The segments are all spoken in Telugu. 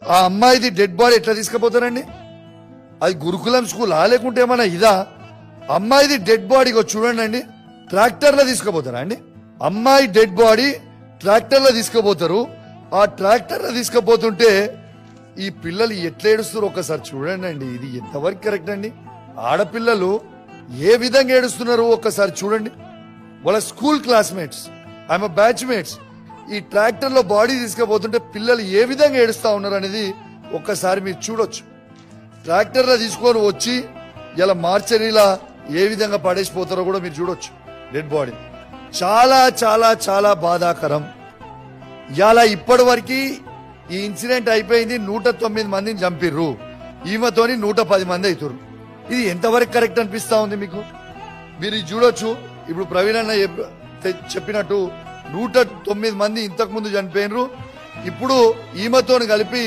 ఆ అమ్మాయిది డెడ్ బాడీ ఎట్లా తీసుకుపోతారండి? అది గురుకులం స్కూల్ లేకుంటే ఏమన్నా ఇదా? అమ్మాయిది డెడ్ బాడీ చూడండి అండి, ట్రాక్టర్లో తీసుకుపోతారా అండి? అమ్మాయి డెడ్ బాడీ ట్రాక్టర్లో తీసుకుపోతారు. ఆ ట్రాక్టర్లో తీసుకుపోతుంటే ఈ పిల్లలు ఎట్లా ఏడుస్తారు ఒక్కసారి చూడండి అండి. ఇది ఎంతవరకు కరెక్ట్ అండి? ఆడపిల్లలు ఏ విధంగా ఏడుస్తున్నారు ఒక్కసారి చూడండి. వాళ్ళ school classmates, I'm batch mates, ఈ ట్రాక్టర్ లో బాడీ తీసుకుపోతుంటే పిల్లలు ఏ విధంగా ఏడుస్తా ఉన్నారు అనేది ఒక్కసారి మీరు చూడొచ్చు. ట్రాక్టర్ లో తీసుకొని వచ్చి ఇలా మార్చరీలా ఏ విధంగా పడేసిపోతారో కూడా మీరు చూడొచ్చు. డెడ్ బాడీ చాలా చాలా చాలా బాధాకరం. ఇలా ఇప్పటి వరకు ఈ ఇన్సిడెంట్ అయిపోయింది, 109 మందిని చంపిర్రు, ఈమెతోని 110 మంది అవుతారు. ఇది ఎంతవరకు కరెక్ట్ అనిపిస్తా ఉంది మీకు? మీరు చూడొచ్చు. ఇప్పుడు ప్రవీణ్ అన్న చెప్పినట్టు 109 మంది ఇంతకు ముందు చనిపోయినరు. ఇప్పుడు ఈమెతో కలిపి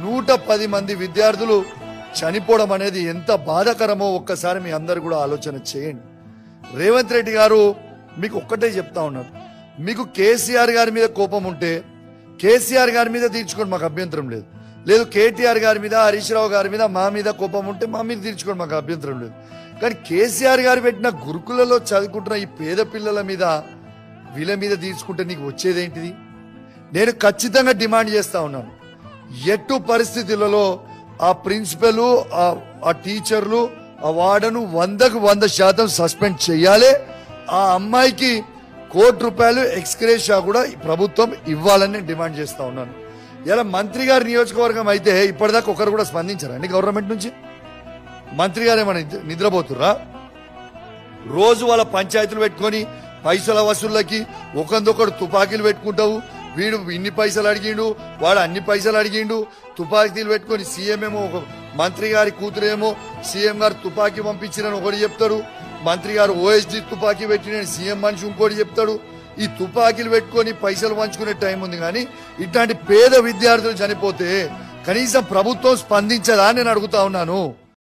110 మంది విద్యార్థులు చనిపోవడం అనేది ఎంత బాధాకరమో ఒక్కసారి మీ అందరు కూడా ఆలోచన చేయండి. రేవంత్ రెడ్డి గారు మీకు ఒక్కటే చెప్తా ఉన్నారు, మీకు కేసీఆర్ గారి మీద కోపం ఉంటే కేసీఆర్ గారి మీద తీర్చుకోండి, మాకు అభ్యంతరం లేదు. లేదు కేటీఆర్ గారి మీద, హరీష్ రావు గారి మీద, మా మీద కోపం ఉంటే మా మీద తీర్చుకోండి, మాకు అభ్యంతరం లేదు. కానీ కేసీఆర్ గారు పెట్టిన గురుకులలో చదువుకుంటున్న ఈ పేద పిల్లల మీద, వీళ్ళ మీద తీర్చుకుంటే నీకు వచ్చేదేంటిది? నేను ఖచ్చితంగా డిమాండ్ చేస్తా ఉన్నాను, ఎట్టు పరిస్థితులలో ఆ ప్రిన్సిపల్, ఆ టీచర్లు, ఆ వార్డను 100కు 100% సస్పెండ్ చేయాలి. ఆ అమ్మాయికి ₹1 ఎక్స్గ్రేషియా కూడా ప్రభుత్వం ఇవ్వాలని నేను డిమాండ్ చేస్తా ఉన్నాను. ఇలా మంత్రి గారి నియోజకవర్గం అయితే ఇప్పటిదాకా ఒకరు కూడా స్పందించారండి గవర్నమెంట్ నుంచి? మంత్రి గారు ఏమైనా నిద్రపోతుర్రా? రోజు వాళ్ళ పంచాయతీలు పెట్టుకొని పైసల వసూళ్ళకి ఒకరిదొకడు తుపాకీలు పెట్టుకుంటావు. వీడు ఇన్ని పైసలు అడిగిండు, వాడు అన్ని పైసలు అడిగిండు, తుపాకీలు పెట్టుకొని సీఎం ఏమో, ఒక మంత్రి గారి కూతురేమో సీఎం గారు తుపాకీ పంపించిరని ఒకటి చెప్తాడు, మంత్రి గారు ఓఎస్డీ తుపాకీ పెట్టిన సీఎం మనిషి ఇంకోటి చెప్తాడు. ఈ తుపాకీలు పెట్టుకొని పైసలు పంచుకునే టైం ఉంది, కానీ ఇట్లాంటి పేద విద్యార్థులు చనిపోతే కనీసం ప్రభుత్వం స్పందించదా అని నేను అడుగుతా ఉన్నాను.